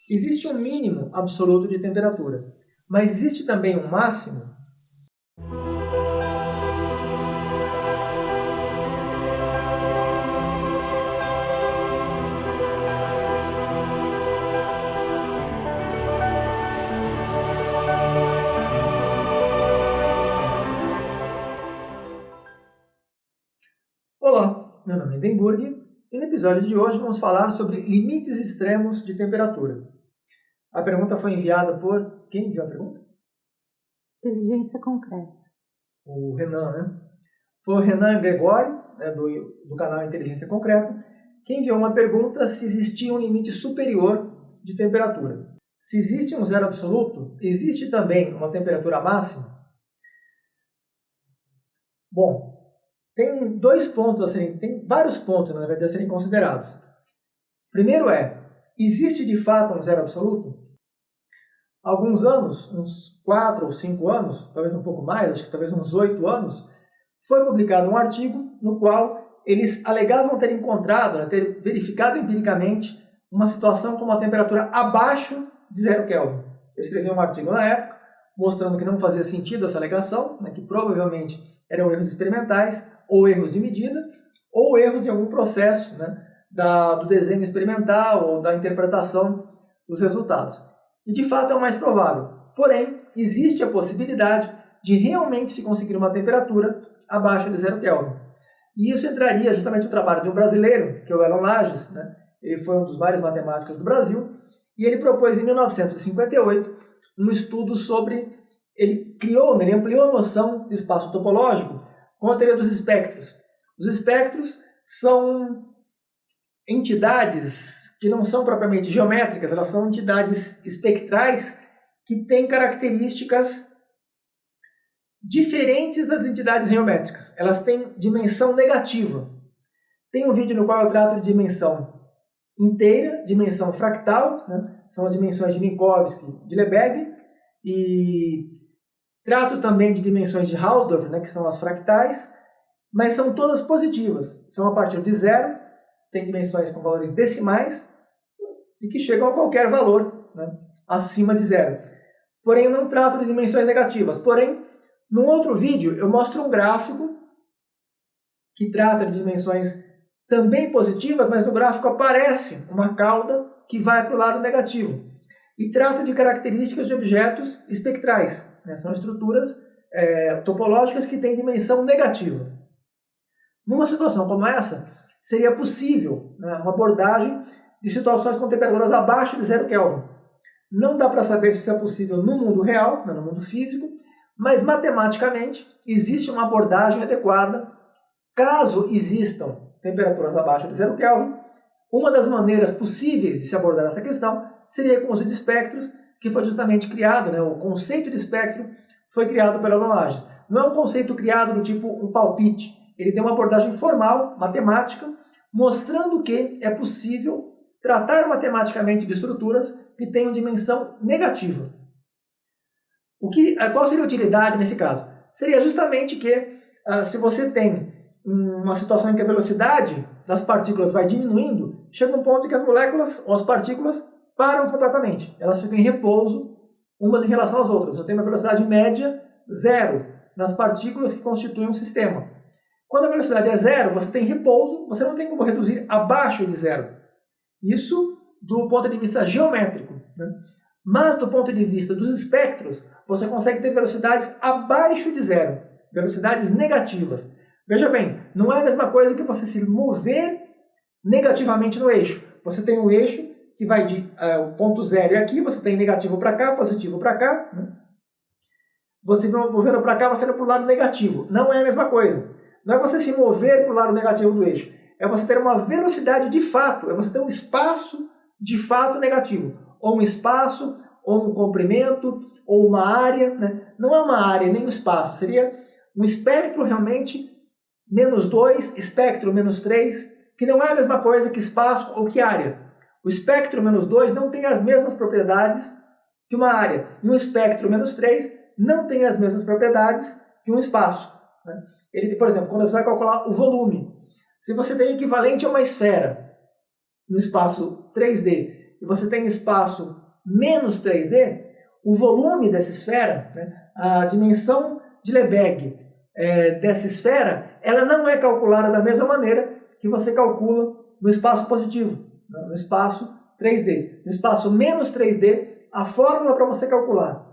Existe um mínimo absoluto de temperatura, mas existe também um máximo? Olá, meu nome é Denburg e no episódio de hoje vamos falar sobre limites extremos de temperatura. A pergunta foi enviada por... Quem enviou a pergunta? Inteligência concreta. O Renan, né? Foi o Renan Gregório, né, do canal Inteligência Concreta, que enviou uma pergunta se existia um limite superior de temperatura. Se existe um zero absoluto, existe também uma temperatura máxima? Bom, tem vários pontos, na verdade, a serem considerados. Primeiro existe de fato um zero absoluto? Há alguns anos, uns 4 ou 5 anos, talvez um pouco mais, acho que talvez uns 8 anos, foi publicado um artigo no qual eles alegavam ter encontrado, ter verificado empiricamente uma situação com uma temperatura abaixo de 0 Kelvin. Eu escrevi um artigo na época mostrando que não fazia sentido essa alegação, que provavelmente eram erros experimentais, ou erros de medida, ou erros em algum processo do desenho experimental ou da interpretação dos resultados. E de fato é o mais provável. Porém, existe a possibilidade de realmente se conseguir uma temperatura abaixo de 0 Kelvin. E isso entraria justamente no trabalho de um brasileiro, que é o Elon Lages, Ele foi um dos vários matemáticos do Brasil, e ele propôs em 1958 um estudo sobre... Ele ampliou a noção de espaço topológico com a teoria dos espectros. Os espectros são entidades que não são propriamente geométricas, elas são entidades espectrais que têm características diferentes das entidades geométricas. Elas têm dimensão negativa. Tem um vídeo no qual eu trato de dimensão inteira, dimensão fractal, são as dimensões de Minkowski, de Lebesgue, e trato também de dimensões de Hausdorff, que são as fractais, mas são todas positivas. São a partir de 0, tem dimensões com valores decimais e que chegam a qualquer valor acima de 0. Porém, eu não trato de dimensões negativas. Porém, num outro vídeo, eu mostro um gráfico que trata de dimensões também positivas, mas no gráfico aparece uma cauda que vai para o lado negativo. E trata de características de objetos espectrais. São estruturas topológicas que têm dimensão negativa. Numa situação como essa, seria possível uma abordagem de situações com temperaturas abaixo de 0 Kelvin. Não dá para saber se isso é possível no mundo real, no mundo físico, mas matematicamente existe uma abordagem adequada. Caso existam temperaturas abaixo de 0 Kelvin, uma das maneiras possíveis de se abordar essa questão seria com o uso de espectros, que foi justamente criado, o conceito de espectro foi criado pela Elon Lages. Não é um conceito criado do tipo um palpite, ele tem uma abordagem formal, matemática, mostrando que é possível tratar matematicamente de estruturas que tenham dimensão negativa. Qual seria a utilidade nesse caso? Seria justamente que, se você tem uma situação em que a velocidade das partículas vai diminuindo, chega um ponto em que as moléculas ou as partículas param completamente. Elas ficam em repouso umas em relação às outras. Você tem uma velocidade média 0 nas partículas que constituem um sistema. Quando a velocidade é 0, você tem repouso, você não tem como reduzir abaixo de 0. Isso do ponto de vista geométrico. Mas do ponto de vista dos espectros, você consegue ter velocidades abaixo de 0, velocidades negativas. Veja bem, não é a mesma coisa que você se mover negativamente no eixo. Você tem um eixo que vai de o ponto 0 e aqui, você tem negativo para cá, positivo para cá. Você movendo para cá, você indo para o lado negativo. Não é a mesma coisa. Não é você se mover para o lado negativo do eixo. É você ter uma velocidade de fato, é você ter um espaço de fato negativo. Ou um espaço, ou um comprimento, ou uma área. Não é uma área, nem um espaço. Seria um espectro realmente -2, espectro -3, que não é a mesma coisa que espaço ou que área. O espectro -2 não tem as mesmas propriedades que uma área. E um espectro -3 não tem as mesmas propriedades que um espaço. Ele, por exemplo, quando você vai calcular o volume, se você tem o equivalente a uma esfera no espaço 3D e você tem espaço menos 3D, o volume dessa esfera, né, a dimensão de Lebesgue dessa esfera, ela não é calculada da mesma maneira que você calcula no espaço positivo, né, no espaço 3D. No espaço menos 3D, a fórmula para você calcular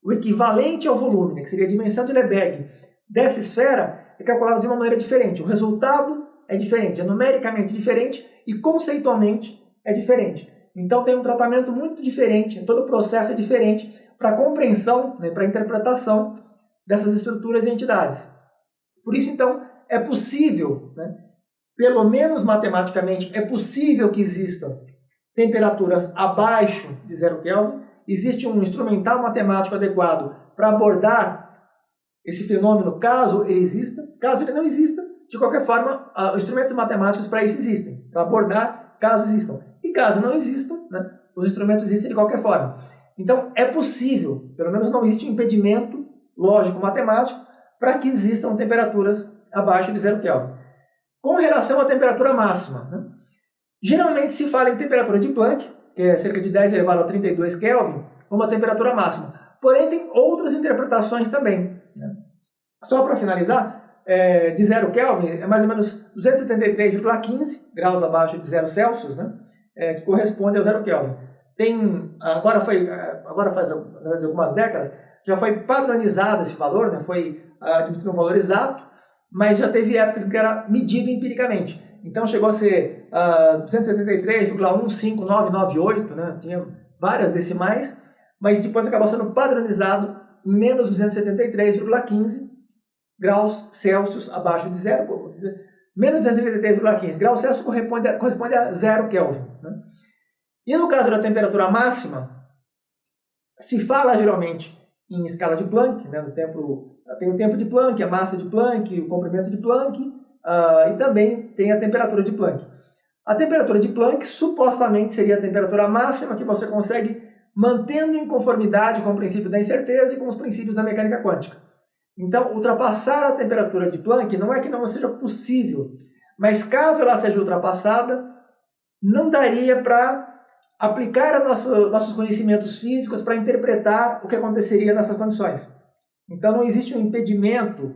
o equivalente ao volume, né, que seria a dimensão de Lebesgue dessa esfera, é calculado de uma maneira diferente. O resultado é diferente, é numericamente diferente e conceitualmente é diferente. Então tem um tratamento muito diferente, todo o processo é diferente para a compreensão, né, para a interpretação dessas estruturas e entidades. Por isso, então, é possível, né, pelo menos matematicamente, é possível que existam temperaturas abaixo de 0 Kelvin. Existe um instrumental matemático adequado para abordar esse fenômeno, caso ele exista. Caso ele não exista, de qualquer forma, instrumentos matemáticos para isso existem, para abordar caso existam. E caso não existam, né, os instrumentos existem de qualquer forma. Então, é possível, pelo menos não existe um impedimento lógico-matemático para que existam temperaturas abaixo de 0 Kelvin. Com relação à temperatura máxima, né, geralmente se fala em temperatura de Planck, que é cerca de 10 elevado a 32 Kelvin, como a temperatura máxima. Porém, tem outras interpretações também, né? Só para finalizar, de 0 Kelvin é mais ou menos 273,15 graus abaixo de 0 Celsius, né? Que corresponde a 0 Kelvin. Agora faz algumas décadas, já foi padronizado esse valor, né? Foi admitido um valor exato, mas já teve épocas que era medido empiricamente. Então chegou a ser 273,15998, né? Tinha várias decimais, mas depois acabou sendo padronizado em menos 273,15 graus Celsius abaixo de zero. Menos 273,15 graus Celsius corresponde a 0 Kelvin, né? E no caso da temperatura máxima, se fala geralmente em escala de Planck, né? Tem o tempo de Planck, a massa de Planck, o comprimento de Planck, e também tem a temperatura de Planck. A temperatura de Planck supostamente seria a temperatura máxima que você consegue mantendo em conformidade com o princípio da incerteza e com os princípios da mecânica quântica. Então, ultrapassar a temperatura de Planck não é que não seja possível, mas caso ela seja ultrapassada, não daria para aplicar nossos conhecimentos físicos para interpretar o que aconteceria nessas condições. Então, não existe um impedimento,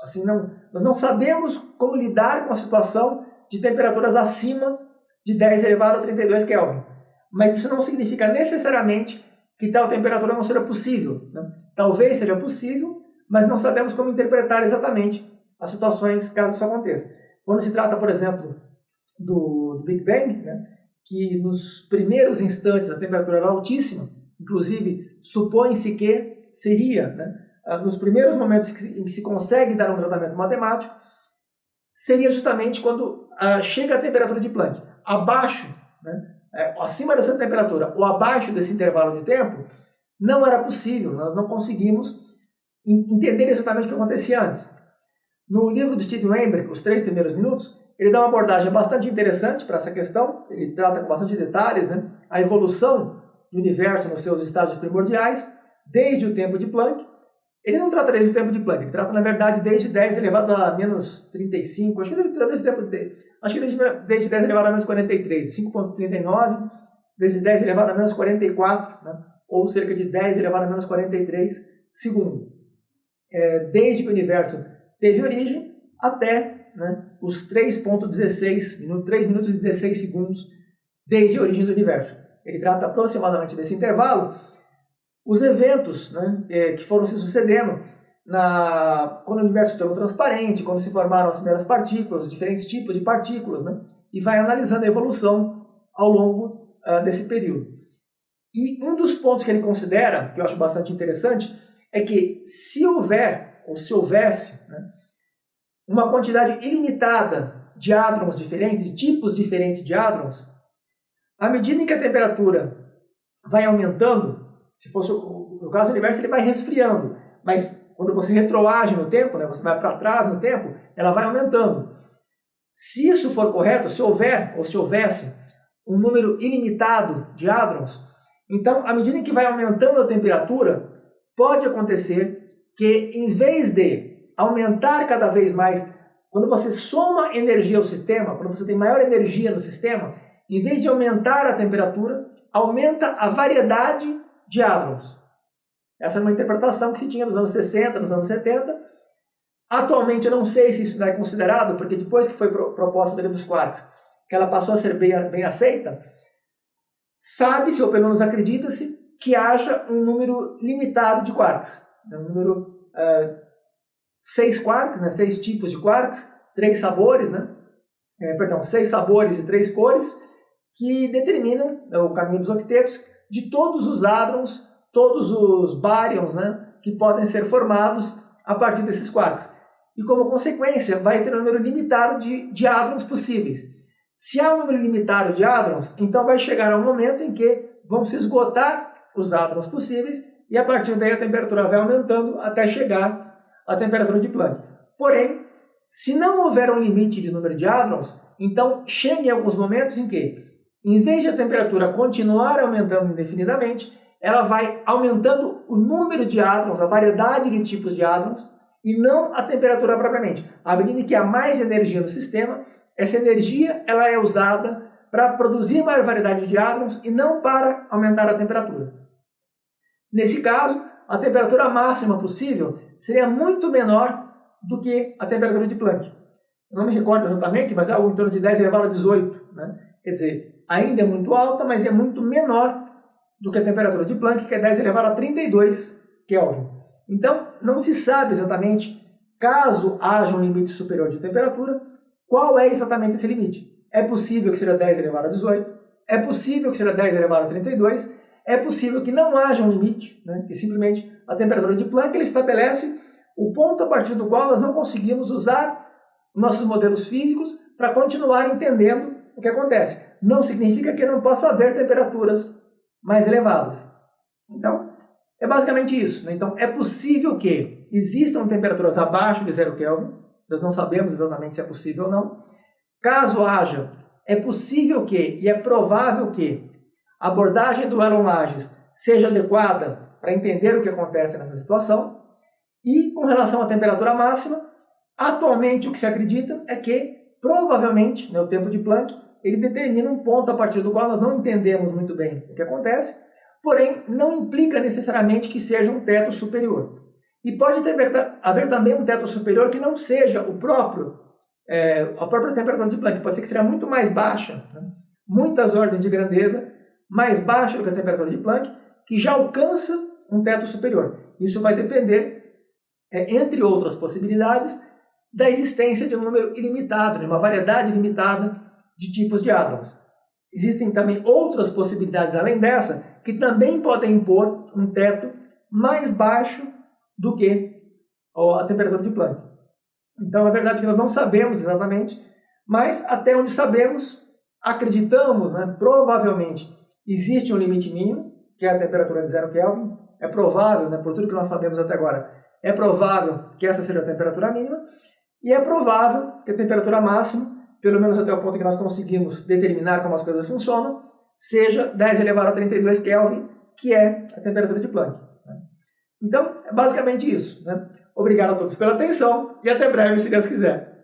assim, nós não sabemos como lidar com a situação de temperaturas acima de 10 elevado a 32 Kelvin. Mas isso não significa necessariamente que tal temperatura não seja possível, né? Talvez seja possível, mas não sabemos como interpretar exatamente as situações caso isso aconteça. Quando se trata, por exemplo, do Big Bang, né, que nos primeiros instantes a temperatura era altíssima, inclusive supõe-se que seria, né, nos primeiros momentos em que se consegue dar um tratamento matemático, seria justamente quando chega a temperatura de Planck. Abaixo, né, acima dessa temperatura ou abaixo desse intervalo de tempo, não era possível, nós não conseguimos entender exatamente o que acontecia antes. No livro do Steven Weinberg, Os 3 Primeiros Minutos, ele dá uma abordagem bastante interessante para essa questão, ele trata com bastante detalhes, né, a evolução do universo nos seus estágios primordiais, desde o tempo de Planck. Ele não trata desde o tempo de Planck, ele trata, na verdade, desde 10 elevado a menos 35, acho que desde 10 elevado a menos 43, 5,39, vezes 10 elevado a menos 44, né, ou cerca de 10 elevado a menos 43 segundo. Desde que o universo teve origem até, né, os 3,16 minutos, 3 minutos e 16 segundos desde a origem do universo. Ele trata aproximadamente desse intervalo os eventos, né, que foram se sucedendo quando o universo se tornou transparente, quando se formaram as primeiras partículas, os diferentes tipos de partículas, né, e vai analisando a evolução ao longo desse período. E um dos pontos que ele considera, que eu acho bastante interessante, é que se houvesse, né, uma quantidade ilimitada de hadrons diferentes, de tipos diferentes de hadrons, à medida em que a temperatura vai aumentando, se fosse no caso do universo, ele vai resfriando, mas quando você retroage no tempo, né, você vai para trás no tempo, ela vai aumentando. Se isso for correto, se houvesse um número ilimitado de hadrons, então, à medida em que vai aumentando a temperatura, pode acontecer que, em vez de aumentar cada vez mais, quando você soma energia ao sistema, quando você tem maior energia no sistema, em vez de aumentar a temperatura, aumenta a variedade de hadrons. Essa é uma interpretação que se tinha nos anos 60, nos anos 70. Atualmente eu não sei se isso é considerado, porque depois que foi proposta a teoria dos quarks, que ela passou a ser bem aceita, sabe-se, ou pelo menos acredita-se, que haja um número limitado de quarks. Um número 6 quarks, né? 6 tipos de quarks, 3 sabores, né? 6 sabores e 3 cores, que determinam o caminho dos octetos de todos os hadrons, todos os baryons, né? Que podem ser formados a partir desses quarks. E como consequência, vai ter um número limitado de hadrons possíveis. Se há um número limitado de hadrons, então vai chegar um momento em que vão se esgotar os hadrons possíveis e a partir daí a temperatura vai aumentando até chegar à temperatura de Planck. Porém, se não houver um limite de número de hadrons, então chega em alguns momentos em que, em vez de a temperatura continuar aumentando indefinidamente, ela vai aumentando o número de hadrons, a variedade de tipos de hadrons, e não a temperatura propriamente. À medida que há mais energia no sistema, essa energia ela é usada para produzir maior variedade de hadrons e não para aumentar a temperatura. Nesse caso, a temperatura máxima possível seria muito menor do que a temperatura de Planck. Eu não me recordo exatamente, mas é algo em torno de 10 elevado a 18. Né? Quer dizer, ainda é muito alta, mas é muito menor do que a temperatura de Planck, que é 10 elevado a 32 Kelvin. Então, não se sabe exatamente, caso haja um limite superior de temperatura, qual é exatamente esse limite. É possível que seja 10 elevado a 18, é possível que seja 10 elevado a 32, é possível que não haja um limite, né? Que simplesmente a temperatura de Planck ele estabelece o ponto a partir do qual nós não conseguimos usar nossos modelos físicos para continuar entendendo o que acontece. Não significa que não possa haver temperaturas mais elevadas. Então, é basicamente isso. Né? Então, é possível que existam temperaturas abaixo de 0 Kelvin, nós não sabemos exatamente se é possível ou não. Caso haja, é possível que, e é provável que, a abordagem do Elon Lages seja adequada para entender o que acontece nessa situação. E, com relação à temperatura máxima, atualmente o que se acredita é que, provavelmente, né, o tempo de Planck, ele determina um ponto a partir do qual nós não entendemos muito bem o que acontece, porém não implica necessariamente que seja um teto superior. E pode haver também um teto superior que não seja a própria temperatura de Planck, pode ser que seja muito mais baixa, né? Muitas ordens de grandeza, mais baixa do que a temperatura de Planck, que já alcança um teto superior. Isso vai depender, entre outras possibilidades, da existência de um número ilimitado, né? Uma variedade limitada de tipos de hadrons. Existem também outras possibilidades além dessa, que também podem impor um teto mais baixo do que a temperatura de Planck. Então, na verdade, nós não sabemos exatamente, mas até onde sabemos, acreditamos, né, provavelmente, existe um limite mínimo, que é a temperatura de 0 Kelvin. É provável, né, por tudo que nós sabemos até agora, é provável que essa seja a temperatura mínima, e é provável que a temperatura máxima, pelo menos até o ponto que nós conseguimos determinar como as coisas funcionam, seja 10 elevado a 32 Kelvin, que é a temperatura de Planck. Então, é basicamente isso. Né? Obrigado a todos pela atenção e até breve, se Deus quiser.